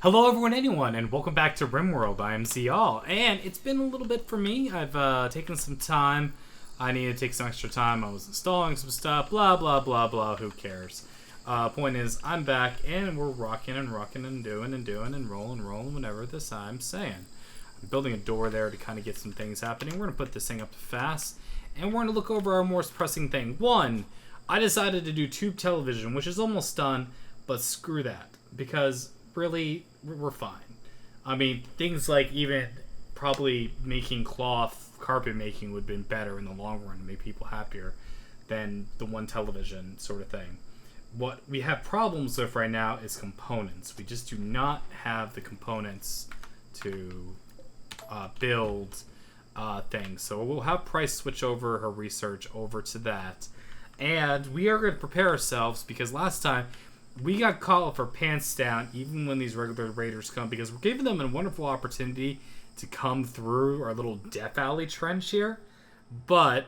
Hello everyone, anyone, and welcome back to RimWorld. I am Ziyal, and it's been a little bit for me. I've taken some time. I needed to take some extra time. I was installing some stuff, blah, blah, blah, blah, who cares? Point is, I'm back, and we're rocking and doing and rolling, whatever this I'm saying. I'm building a door there to kind of get some things happening. We're going to put this thing up fast, and we're going to look over our most pressing thing. One, I decided to do tube television, which is almost done, but screw that, because really, we're fine. I mean, things like even probably making cloth, carpet making would have been better in the long run to make people happier than the one television sort of thing. What we have problems with right now is components. We just do not have the components to build things. So we'll have Price switch over her research over to that. And we are going to prepare ourselves because last time we got caught for pants down even when these regular raiders come, because we're giving them a wonderful opportunity to come through our little death alley trench here. But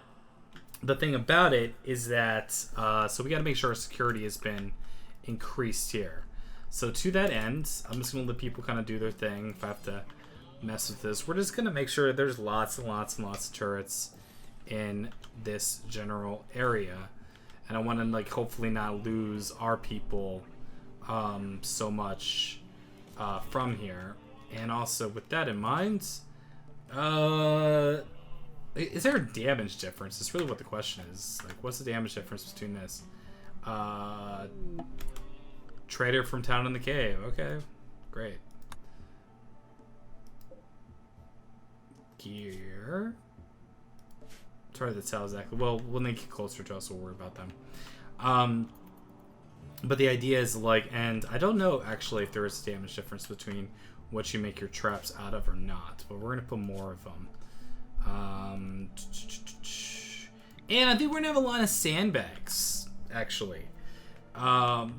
the thing about it is that so we got to make sure our security has been increased here. So to that end, I'm just going to let people kind of do their thing. If I have to mess with this, we're just going to make sure there's lots and lots and lots of turrets in this general area. And I want to, like, hopefully not lose our people so much from here. And also, with that in mind, is there a damage difference? That's really what the question is. Like, what's the damage difference between this? Trader from Town in the Cave. Okay, great. Gear. It's hard to tell exactly. Well, when they get closer to us, we'll worry about them. But the idea is, like, and I don't know actually if there is a damage difference between what you make your traps out of or not, but we're going to put more of them. And I think we're going to have a lot of sandbags, actually,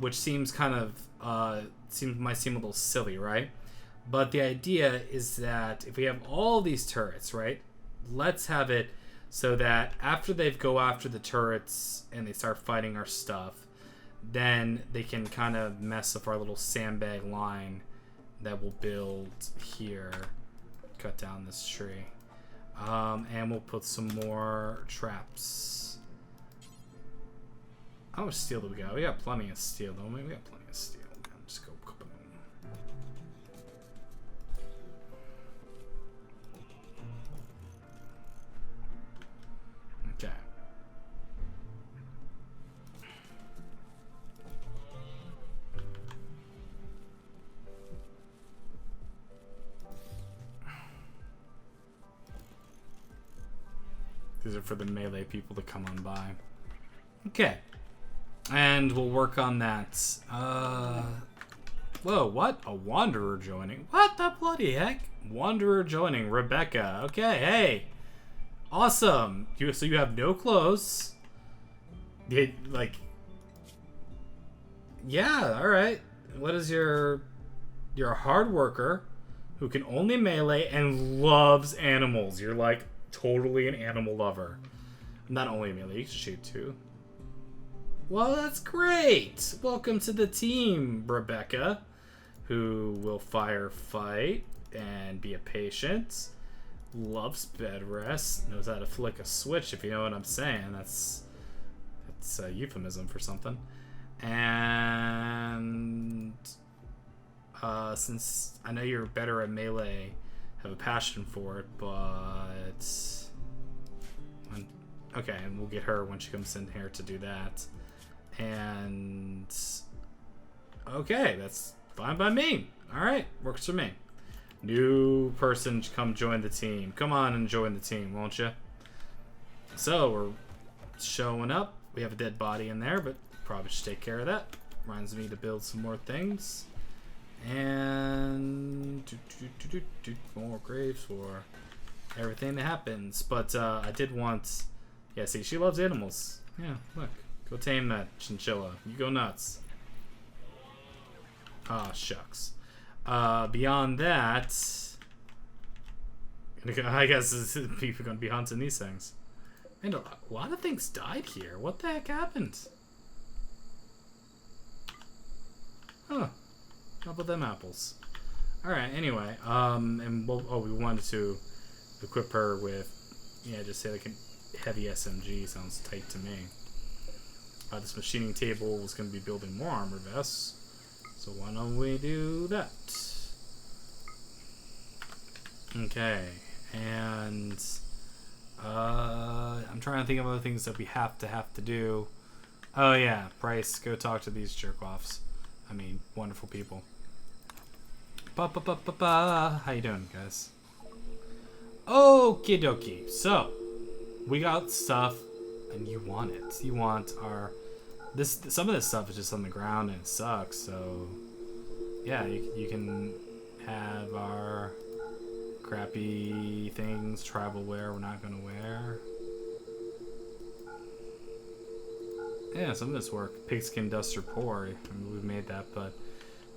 which seems kind of, might seem a little silly, right? But the idea is that if we have all these turrets, right, let's have it so that after they go after the turrets and they start fighting our stuff, then they can kind of mess up our little sandbag line that we'll build here. Cut down this tree. And we'll put some more traps. How much steel do we got? We got plenty of steel, don't we? We got plenty of steel. Just go. Okay. These are for the melee people to come on by. Okay. And we'll work on that. Whoa, what? A wanderer joining. What the bloody heck? Wanderer joining. Rebecca. Okay, hey. Awesome. So you have no clothes. Like, yeah, alright. What is you're a hard worker who can only melee and loves animals. You're like totally an animal lover. Not only melee, you can shoot too. Well, that's great. Welcome to the team, Rebecca, who will firefight and be a patient. Loves bed rest, knows how to flick a switch, if you know what I'm saying. That's a euphemism for something. And since I know you're better at melee, have a passion for it, but okay, and we'll get her when she comes in here to do that. And okay, that's fine by me. All right, works for me. New person, come join the team. Come on and join the team, won't you? So we're showing up. We have a dead body in there, but probably should take care of that. Reminds me to build some more things. And more graves for everything that happens. But I did want, yeah, see, she loves animals. Yeah, look, go tame that chinchilla. You go nuts. Ah, shucks. Beyond that, I guess people are going to be hunting these things. And a lot of things died here. What the heck happened? Huh. How about them apples? Alright, anyway. And we wanted to equip her with, yeah, just say like a heavy SMG. Sounds tight to me. This machining table is going to be building more armor vests. So why don't we do that? Okay. And I'm trying to think of other things that we have to do. Oh yeah, Bryce, go talk to these jerk-offs. I mean, wonderful people. How you doing, guys? Okie dokie. So, we got stuff, and you want it. You want our... Some of this stuff is just on the ground, and it sucks, so... Yeah, you can have our crappy things, tribal wear we're not going to wear. Yeah, some of this work. Pigskin duster poor. I mean, we've made that, but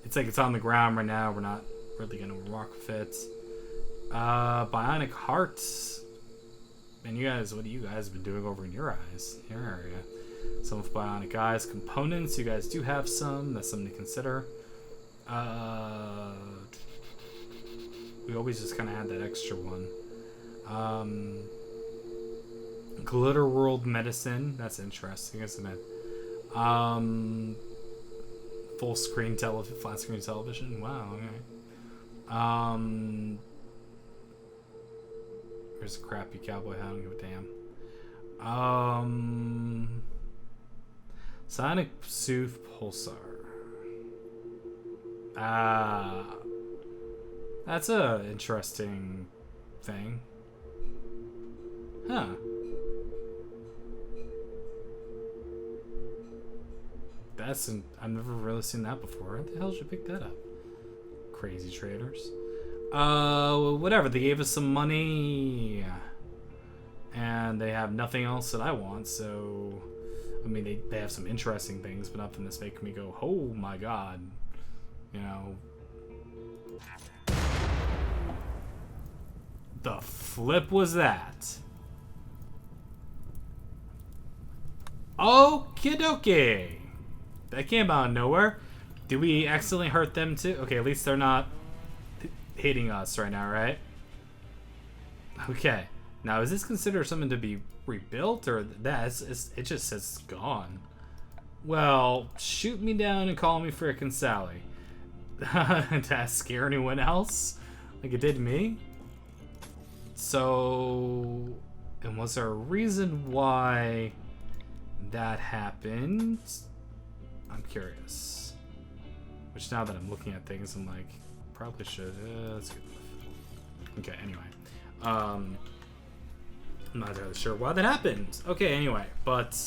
it's like it's on the ground right now. We're not really gonna rock fit. Bionic hearts. Man, you guys, what do you guys been doing over in your area? Some of bionic eyes components. You guys do have some. That's something to consider. We always just kind of add that extra one. Glitter World medicine. That's interesting, isn't it? Full screen flat screen television. Wow. Okay. Here's a crappy cowboy hat. I don't give a damn. Sonic Soothe Pulsar. That's a interesting thing. Huh. I've never really seen that before. How the hell did you pick that up? Crazy traders. Whatever. They gave us some money. And they have nothing else that I want, so... I mean, they have some interesting things, but nothing that's making me go, oh my god. You know... The flip was that? Okie dokie. That came out of nowhere. Did we accidentally hurt them too? Okay, at least they're not hating us right now, right? Okay. Now, is this considered something to be rebuilt, or that? It just says it's gone. Well, shoot me down and call me frickin' Sally. Did that scare anyone else? Like it did me? So, and was there a reason why that happened? I'm curious. Which now that I'm looking at things, I'm like, probably should. That's good enough. Okay, anyway. I'm not entirely sure why that happened. Okay, anyway, but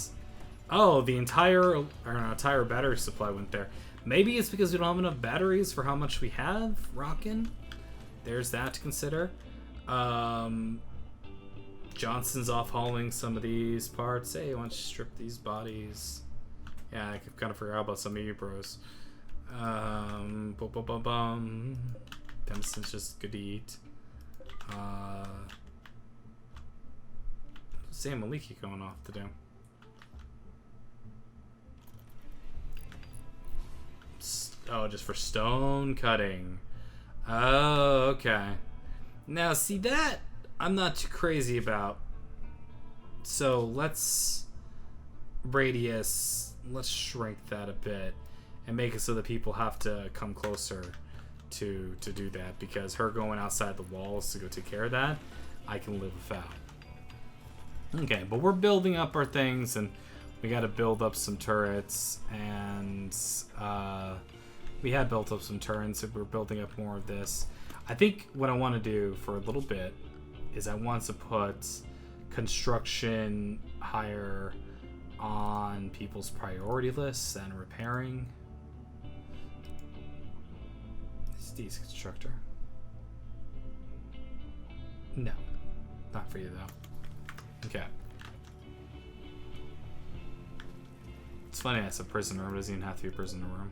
the entire battery supply went there. Maybe it's because we don't have enough batteries for how much we have rocking. There's that to consider. Johnson's off hauling some of these parts. Hey, why don't you strip these bodies? Yeah, I kind of forgot about some of you bros. Demiston's just good to eat. Sam Maliki going off to do. Oh, just for stone cutting. Oh, okay. Now, see that I'm not too crazy about. So let's shrink that a bit and make it so that people have to come closer to do that, because her going outside the walls to go take care of that, I can live without. Okay, but we're building up our things, and we got to build up some turrets, and we had built up some turrets, and we're building up more of this. I think what I want to do for a little bit is I want to put construction higher on people's priority lists and repairing. Steve's constructor. No, not for you though. Okay. It's funny, that's a prisoner room. It doesn't even have to be a prisoner room.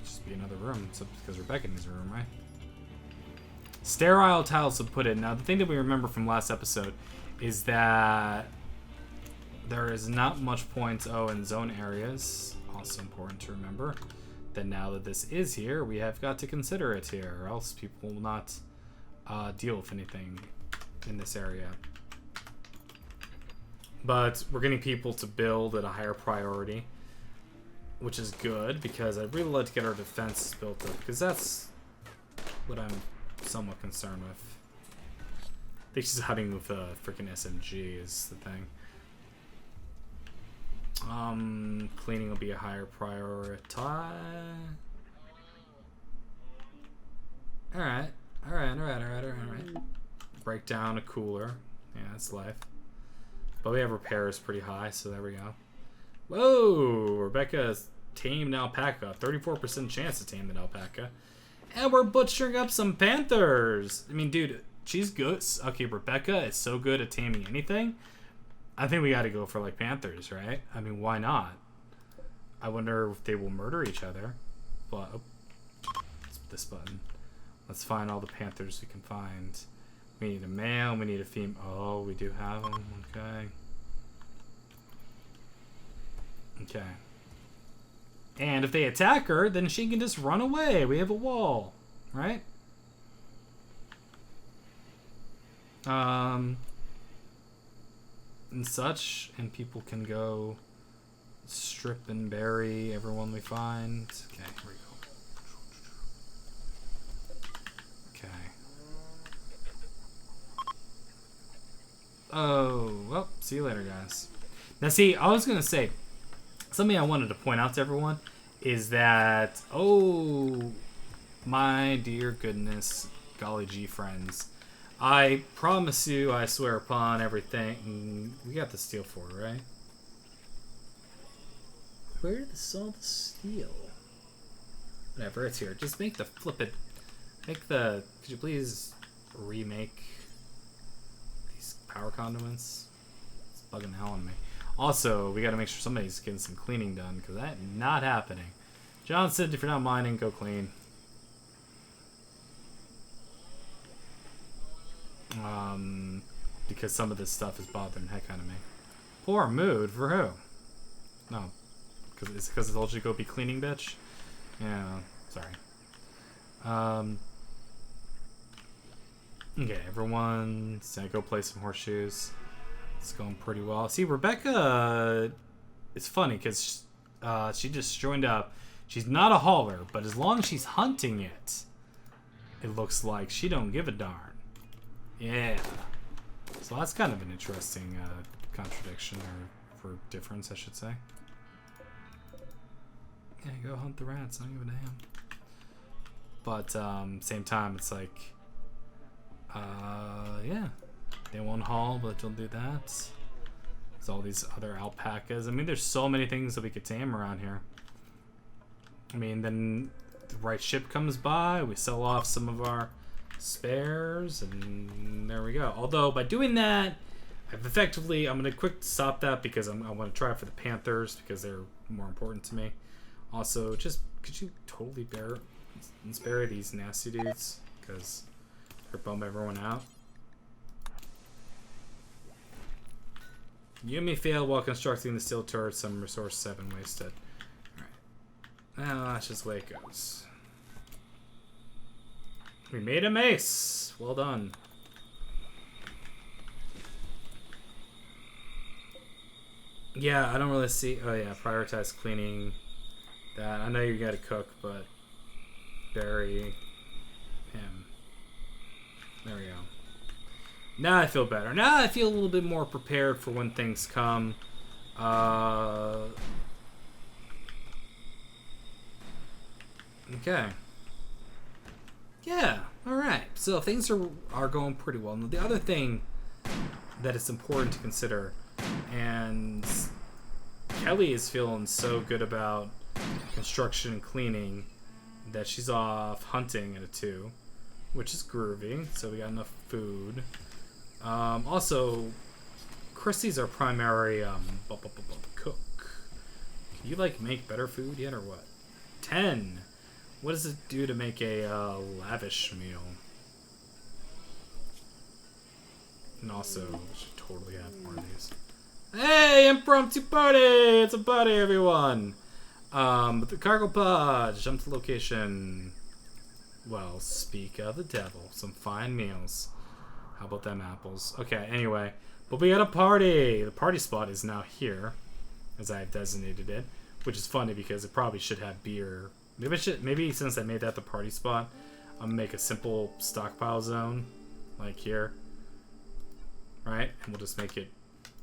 Just be another room, except because Rebecca needs a room, right? Sterile tiles to put in. Now, the thing that we remember from last episode is that there is not much points in zone areas. Also important to remember. then now that this is here, we have got to consider it here, or else people will not deal with anything in this area. But we're getting people to build at a higher priority, which is good, because I'd really like to get our defenses built up, because that's what I'm somewhat concerned with. I think she's hunting with a freaking SMG is the thing. Cleaning will be a higher priority. Alright. Break down a cooler. Yeah, that's life. But we have repairs pretty high, so there we go. Whoa! Rebecca's tamed an alpaca. 34% chance to tame an alpaca. And we're butchering up some panthers! I mean, dude, she's good. Okay, Rebecca is so good at taming anything. I think we gotta go for, like, panthers, right? I mean, why not? I wonder if they will murder each other. But, oh, this button. Let's find all the panthers we can find. We need a male, we need a female. Oh, we do have them. Okay. Okay. And if they attack her, then she can just run away. We have a wall, right? And such, and people can go strip and bury everyone we find. Okay, here we go. Okay. Oh, well, see you later, guys. Now, see, I was gonna say, something I wanted to point out to everyone is that, oh, my dear goodness, golly gee, friends. I promise you, I swear upon everything. We got the steel for it, right? Where did all the steel? Whatever, it's here. Just make the flip it. Make the. Could you please remake these power conduits? It's bugging the hell on me. Also, we got to make sure somebody's getting some cleaning done, because that is not happening. John said, if you're not mining, go clean. Because some of this stuff is bothering the heck out of me. Poor mood for who? No, because I told you to go be cleaning, bitch. Yeah, sorry. Okay, everyone, go play some horseshoes. It's going pretty well. See, Rebecca, it's funny because she just joined up. She's not a hauler, but as long as she's hunting it, it looks like she don't give a darn. Yeah. So that's kind of an interesting contradiction, or for difference, I should say. Yeah, go hunt the rats. I don't give a damn. But same time, it's like, yeah, they won't haul, but they'll do that. There's all these other alpacas. I mean, there's so many things that we could tame around here. I mean, then the right ship comes by, we sell off some of our spares, and there we go. Although by doing that, I've effectively, I'm gonna quick stop that because I want to try for the panthers because they're more important to me. Also, just could you totally spare these nasty dudes because they're bum everyone out. Yumi failed while constructing the steel turret. Some resource 7 wasted. All right, well, that's just the way it goes. We made a mace. Well done. Yeah, I don't really see. Oh yeah, prioritize cleaning. That I know you got to cook, but bury him. There we go. Now I feel better. Now I feel a little bit more prepared for when things come. Okay. Yeah, alright. So things are going pretty well. Now, the other thing that is important to consider, and Kelly is feeling so good about construction and cleaning that she's off hunting at a 2, which is groovy. So we got enough food. Also, Christy's our primary cook. Can you like make better food yet or what? 10. What does it do to make a lavish meal? And also, we should totally have more of these. Hey, impromptu party! It's a party, everyone! But the cargo pod, jump to location. Well, speak of the devil. Some fine meals. How about them apples? Okay, anyway. But we got a party. The party spot is now here, as I have designated it. Which is funny because it probably should have beer. Maybe since I made that the party spot, I'm gonna make a simple stockpile zone. Like here. Right? And we'll just make it,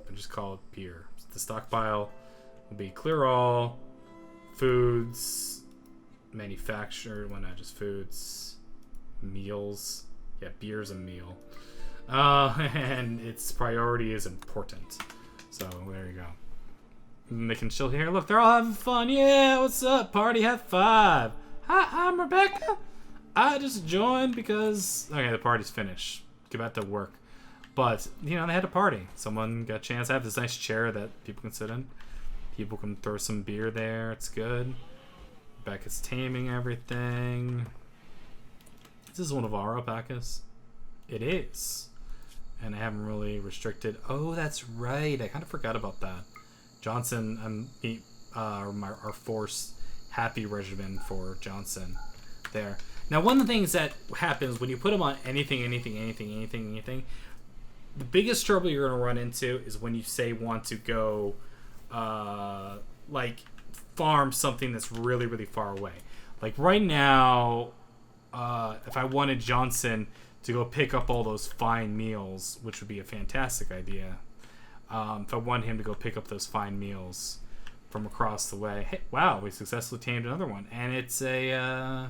and just call it beer. The stockpile will be clear all, foods, manufactured, why not just foods, meals. Yeah, beer's a meal. And its priority is important. So there you go. And they can chill here. Look, they're all having fun. Yeah, what's up? Party, have five. Hi, I'm Rebecca. I just joined because... Okay, the party's finished. Get back to work. But, you know, they had a party. Someone got a chance. I have this nice chair that people can sit in. People can throw some beer there. It's good. Rebecca's taming everything. This is one of our alpacas. It is. And I haven't really restricted... Oh, that's right. I kind of forgot about that. Johnson, our force happy regimen for Johnson there. Now, one of the things that happens when you put them on anything, the biggest trouble you're going to run into is when you say want to go, like, farm something that's really, really far away. Like, right now, if I wanted Johnson to go pick up all those fine meals, which would be a fantastic idea, if I want him to go pick up those fine meals from across the way. Hey, wow, we successfully tamed another one. And it's a,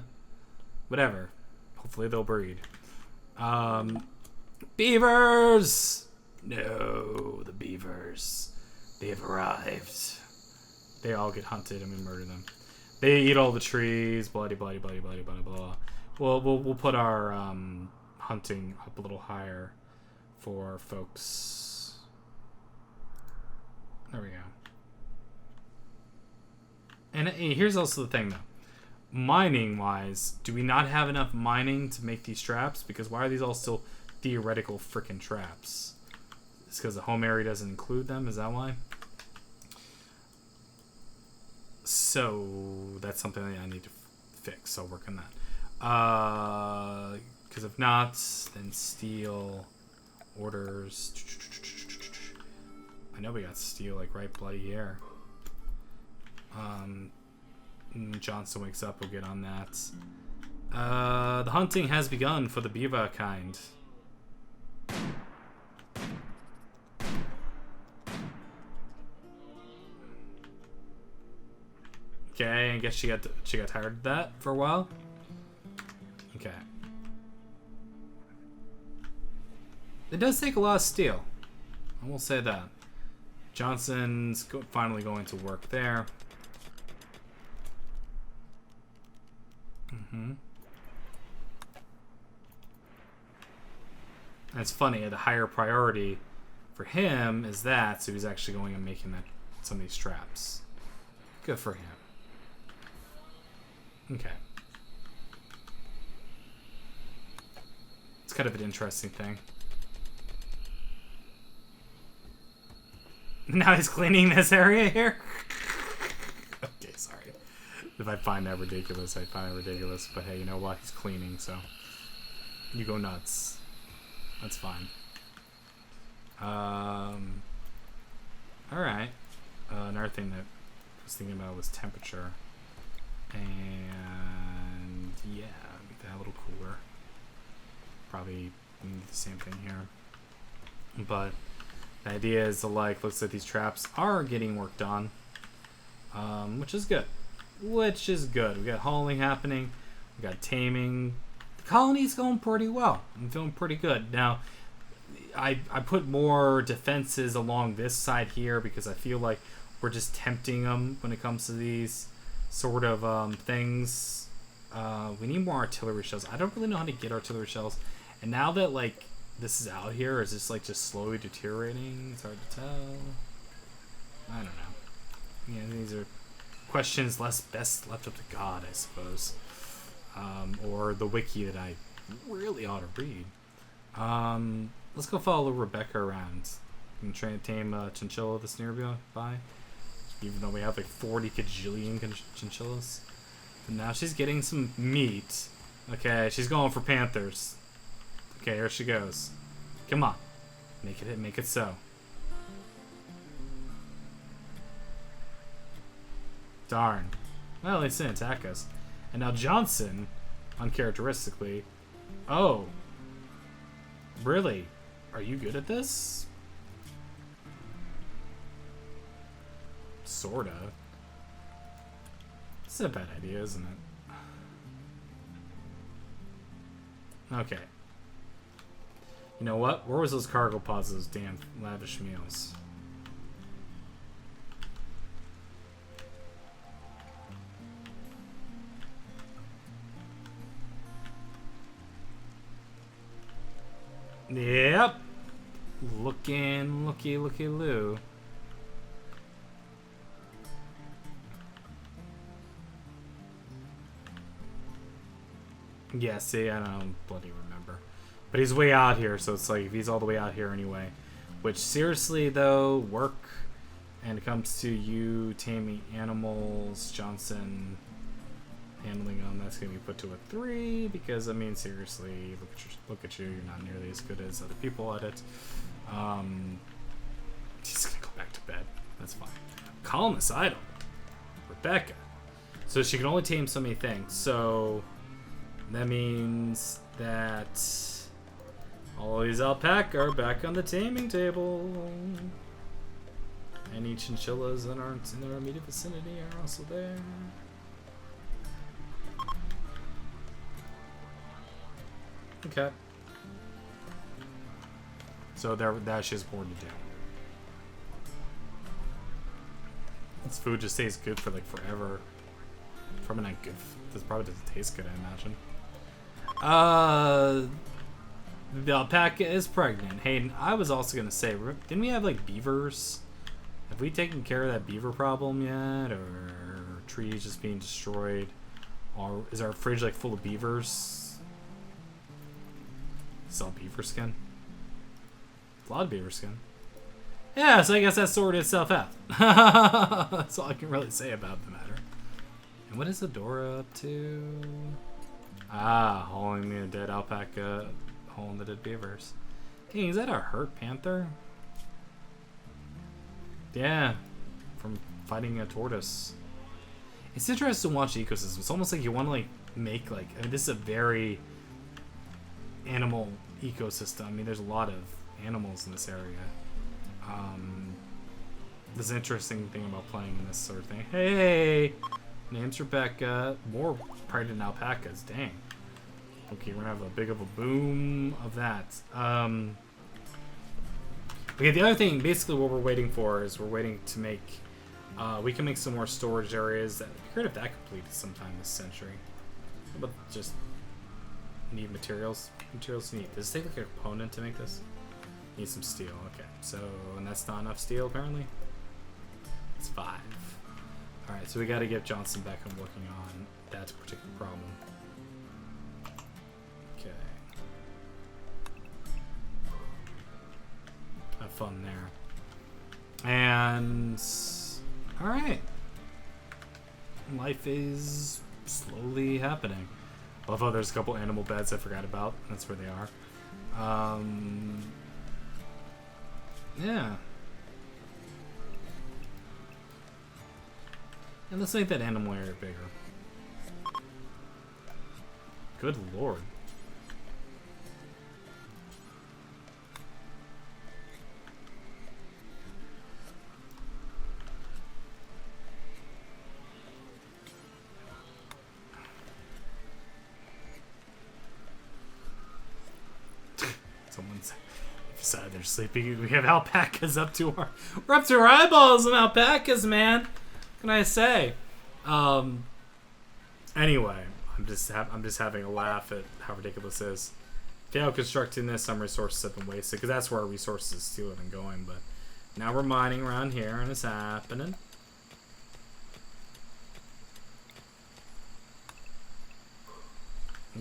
whatever. Hopefully they'll breed. Beavers! No, the beavers. They have arrived. They all get hunted and we murder them. They eat all the trees, bloody, bloody, bloody, bloody, bloody, blah. We'll put our hunting up a little higher for folks. There we go. And here's also the thing, though. Mining-wise, do we not have enough mining to make these traps? Because why are these all still theoretical frickin' traps? It's because the home area doesn't include them? Is that why? So, that's something that I need to fix. I'll work on that. Because if not, then steel orders... I know we got steel like right bloody here. Johnson wakes up, we'll get on that. The hunting has begun for the beaver kind. Okay, I guess she got tired of that for a while. Okay. It does take a lot of steel. I will say that. Johnson's finally going to work there. And it's funny, the higher priority for him is that, so he's actually going and making some of these traps. Good for him. Okay. It's kind of an interesting thing. Now he's cleaning this area here? Okay, sorry. If I find that ridiculous, I find it ridiculous. But hey, you know what? He's cleaning, so... You go nuts. That's fine. Alright. Another thing that I was thinking about was temperature. And... yeah, make that a little cooler. Probably need the same thing here. But... the idea is to looks like these traps are getting worked on, which is good. We got hauling happening, we got taming. The colony's going pretty well. I'm feeling pretty good. Now, I put more defenses along this side here because I feel like we're just tempting them when it comes to these sort of things. We need more artillery shells. I don't really know how to get artillery shells, and now that this is out here, is this just slowly deteriorating? It's hard to tell. I don't know. Yeah, these are questions best left up to God, I suppose. Or the wiki that I really ought to read. Let's go follow Rebecca around. And try to tame Chinchilla this nearby. Even though we have like 40 kajillion chinchillas. And now she's getting some meat. Okay, she's going for panthers. Okay, here she goes. Come on. Make it so. Darn. Well, at least they didn't attack us. And now Johnson, uncharacteristically. Oh. Really? Are you good at this? Sorta. It's a bad idea, isn't it? Okay. You know what? Where was those cargo pods, those damn lavish meals? Yep. Looky-loo. Yeah, see, I don't bloody remember. But he's way out here, so it's like, if he's all the way out here anyway. Which, seriously, though, work. And it comes to you taming animals, Johnson handling them, that's going to be put to a 3. Because, I mean, seriously, look at you, you're not nearly as good as other people at it. He's going to go back to bed. That's fine. Colonist idol. Rebecca. So she can only tame so many things. So that means that all these alpaca are back on the taming table. Any chinchillas that aren't in our immediate vicinity are also there. Okay. So that she's bored to do. This food just stays good for like forever. Probably not good. This probably doesn't taste good, I imagine. The alpaca is pregnant. Hayden, I was also gonna say, didn't we have like beavers? Have we taken care of that beaver problem yet, or trees just being destroyed? Or is our fridge like full of beavers? Sell beaver skin? A lot of beaver skin. Yeah, so I guess that sorted itself out. That's all I can really say about the matter. And what is Adora up to? Ah, hauling the dead alpaca, hauling the dead beavers. Hey, is that a hurt panther? Yeah, from fighting a tortoise. It's interesting to watch the ecosystem. It's almost like you want to like make like, I mean, this is a very animal ecosystem. I mean, there's a lot of animals in this area. This interesting thing about playing in this sort of thing. Hey, name's Rebecca. More pregnant alpacas. Dang. Okay, we're gonna have a big of a boom of that. Okay, the other thing, basically what we're waiting for is we're waiting to make, we can make some more storage areas. It'd be great if that completed sometime this century. How about just need materials? Materials need. Does it take like a component to make this? Need some steel. Okay, so, and that's not enough steel apparently? It's 5. Alright, so we gotta get Johnson back on working on that particular problem. Okay. Have fun there. And alright. Life is slowly happening. Love how there's a couple animal beds I forgot about. That's where they are. Yeah. And let's make that animal area bigger. Good lord. Someone's decided they're sleeping. We have alpacas up to our, we're up to our eyeballs in alpacas, man. What can I say? Anyway, I'm just having a laugh at how ridiculous this is. Failed constructing this, some resources have been wasted because that's where our resources still have been going. But now we're mining around here and it's happening.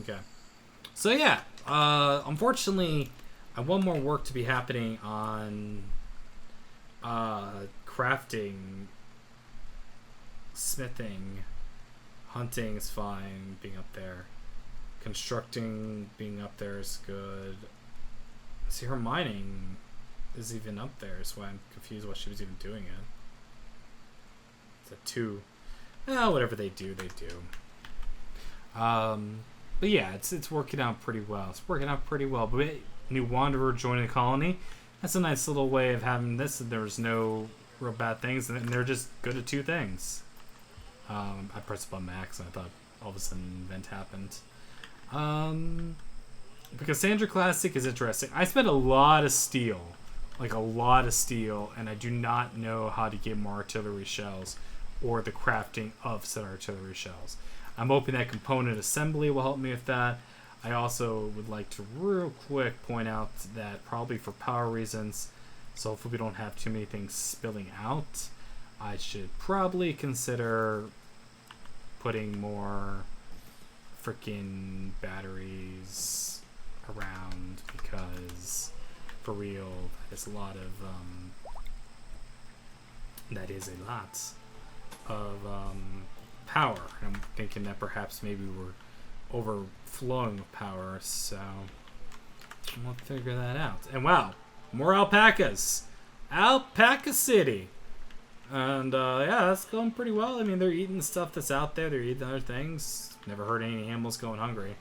Okay. So yeah, unfortunately, I want more work to be happening on crafting Smithing. Hunting is fine, being up there. Constructing, being up there is good. See, her mining is even up there, so I'm confused what she was even doing it. It's a 2. Whatever they do, they do. But yeah, it's working out pretty well. It's working out pretty well. But new wanderer joining the colony. That's a nice little way of having this. There's no real bad things, and they're just good at 2 things. I pressed up on max, and I thought all of a sudden an event happened. Because Cassandra Classic is interesting. I spent a lot of steel, like a lot of steel, and I do not know how to get more artillery shells or the crafting of said artillery shells. I'm hoping that component assembly will help me with that. I also would like to real quick point out that probably for power reasons, so hopefully we don't have too many things spilling out, I should probably consider putting more freaking batteries around, because for real, that is a lot of power. I'm thinking that perhaps maybe we're overflowing with power, so we'll figure that out. And wow, more alpacas! Alpaca City! And yeah, that's going pretty well. I mean, they're eating stuff that's out there, they're eating other things. Never heard any animals going hungry.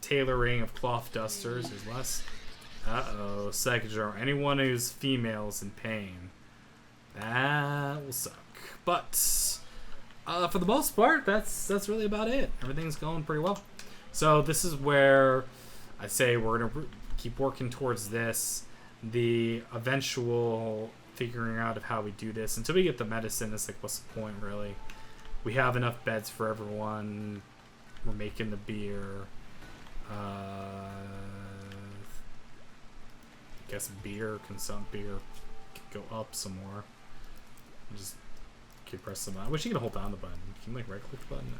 Tailoring of cloth dusters is less. Uh-oh, second drawer. Anyone who's female is in pain. That will suck. But for the most part, that's really about it. Everything's going pretty well. So this is where I say we're gonna keep working towards this. The eventual figuring out of how we do this until we get the medicine is like, what's the point really? We have enough beds for everyone. We're making the beer. I guess beer can go up some more. Just keep pressing the button. I wish you could hold down the button. Can you like right click the button?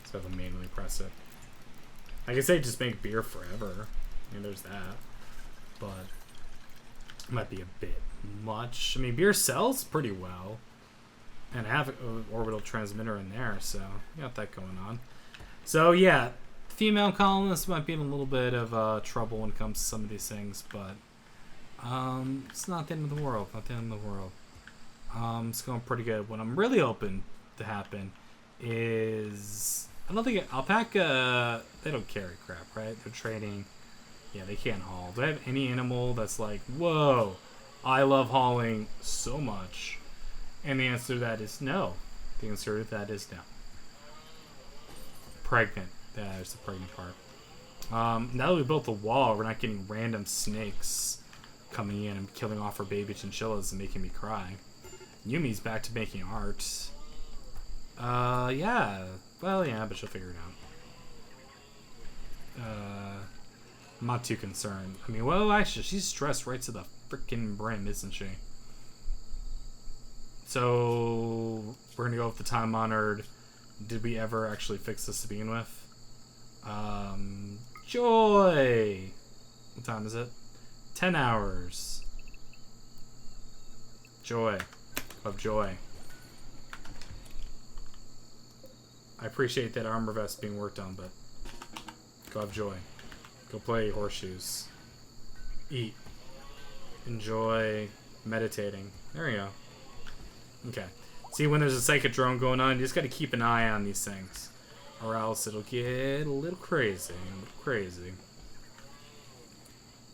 So I have to manually press it. I can say just make beer forever. I mean, there's that. But it might be a bit much. I mean, beer sells pretty well. And I have an orbital transmitter in there, so we got that going on. So yeah, female colonists might be in a little bit of trouble when it comes to some of these things, but it's not the end of the world. Not the end of the world. It's going pretty good. What I'm really hoping to happen is, I don't think alpaca, they don't carry crap, right? They're trading. Yeah, they can't haul. Do I have any animal that's like, whoa, I love hauling so much? And the answer to that is no. The answer to that is no. Pregnant. There's the pregnant part. Now that we built the wall, we're not getting random snakes coming in and killing off our baby chinchillas and making me cry. Yumi's back to making art. Yeah. Well, yeah, but she'll figure it out. I'm not too concerned. I mean, well, actually, she's stressed right to the freaking brim, isn't she? So, we're gonna go with the time-honored. Did we ever actually fix this to begin with? Joy! What time is it? 10 hours. Joy. Of joy. I appreciate that armor vest being worked on, but go have joy. Go play horseshoes. Eat. Enjoy meditating. There we go. Okay. See, when there's a psychodrome going on, you just got to keep an eye on these things, or else it'll get a little crazy.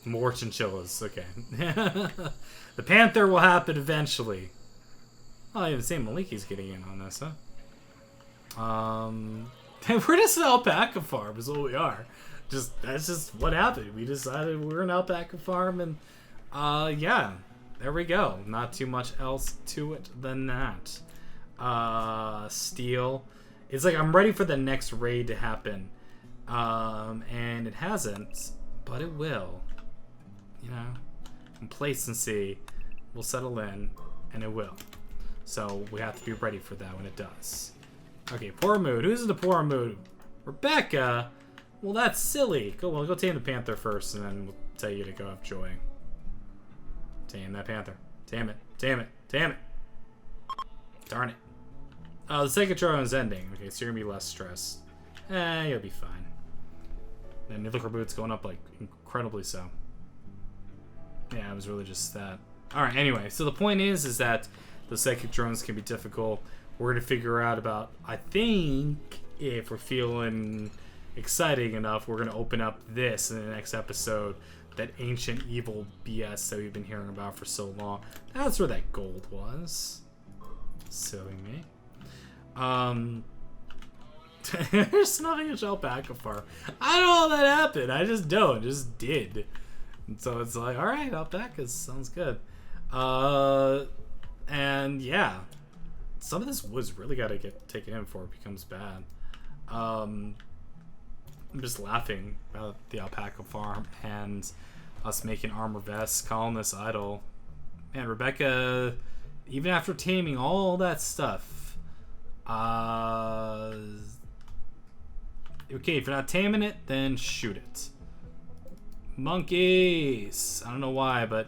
More chinchillas. Okay. The panther will happen eventually. Oh, even St. Maliki's getting in on this, huh? We're just an alpaca farm is what we are. That's just what happened. We decided we're an alpaca farm, and yeah, there we go. Not too much else to it than that. Steel. It's like I'm ready for the next raid to happen, and it hasn't, but it will. You know, complacency will settle in, and it will. So we have to be ready for that when it does. Okay, poor mood. Who's in the poor mood? Rebecca. Well, that's silly. Go tame the panther first, and then we'll tell you to go have joy. Tame that panther. Tame it. Tame it. Tame it. Darn it. The second trial is ending. Okay, so you're gonna be less stressed. You'll be fine. And nuclear boot's going up like incredibly so. Yeah, it was really just that. Alright, anyway, so the point is that the psychic drones can be difficult. We're gonna figure out about, I think, if we're feeling exciting enough, we're gonna open up this in the next episode. That ancient evil BS that we've been hearing about for so long. That's where that gold was. Silly me. There's nothing to alpaca farm. I don't know how that happened. I just don't. It just did. And so it's like, alright, alpacas sounds good. And yeah. Some of this wood's really gotta get taken in before it becomes bad. I'm just laughing about the alpaca farm and us making armor vests, colonists idle. Man, Rebecca, even after taming all that stuff, okay, if you're not taming it, then shoot it. Monkeys! I don't know why, but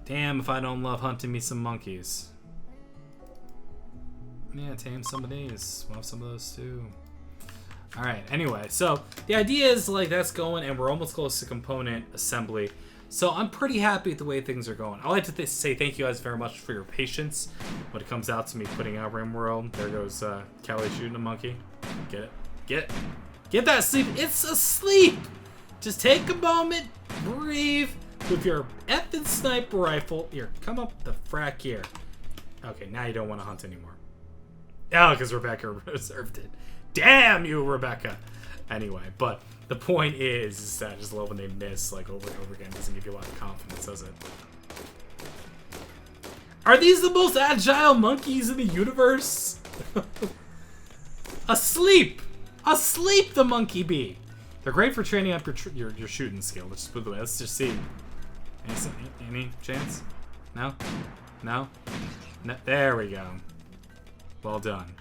damn if I don't love hunting me some monkeys. Yeah, tame some of these. We'll have some of those too. Alright, anyway, so the idea is like that's going and we're almost close to component assembly. So I'm pretty happy with the way things are going. I'd like to say thank you guys very much for your patience when it comes out to me putting out RimWorld. There goes Kelly shooting a monkey. Get it. Get it. Get that sleep. It's asleep. Just take a moment, breathe with your effing sniper rifle. Here, come up the frack here. Okay, now you don't want to hunt anymore. Oh, because Rebecca reserved it. Damn you, Rebecca. Anyway, but the point is that I just love when they miss like over and over again. It doesn't give you a lot of confidence, does it? Are these the most agile monkeys in the universe? Asleep! Asleep, the monkey bee! They're great for training up your shooting skill. Let's just put it away. Let's just see. Any chance? No? No? No? There we go. Well done.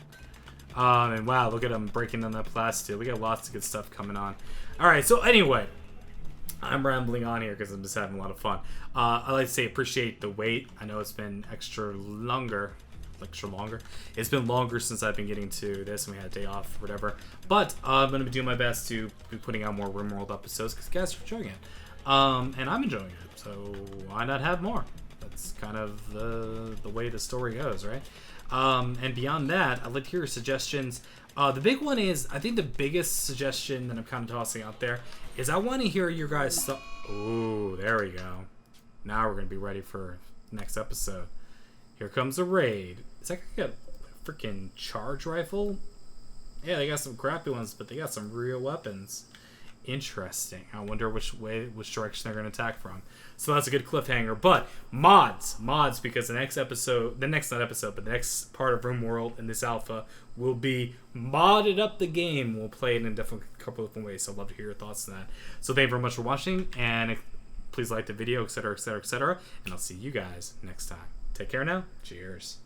And wow, look at them breaking down that plastic. We got lots of good stuff coming on. Alright, so anyway, I'm rambling on here because I'm just having a lot of fun. I like to say appreciate the wait. I know it's been extra longer. It's been longer since I've been getting to this and we had a day off or whatever. But I'm going to be doing my best to be putting out more RimWorld episodes because you guys are enjoying it. And I'm enjoying it, so why not have more? That's kind of the way the story goes, right? And beyond that, I'd like to hear your suggestions. The big one is, I think the biggest suggestion that I'm kind of tossing out there is I want to hear your guys' stuff. Ooh, there we go. Now we're going to be ready for next episode. Here comes a raid. Is that like a freaking charge rifle? Yeah, they got some crappy ones, but they got some real weapons. Interesting. I wonder which direction they're going to attack from. So that's a good cliffhanger. But mods, because the next part of RimWorld in this alpha will be modded up the game. We'll play it in a couple of different ways. So I'd love to hear your thoughts on that. So thank you very much for watching, and please like the video, etc., etc., etc. And I'll see you guys next time. Take care now. Cheers.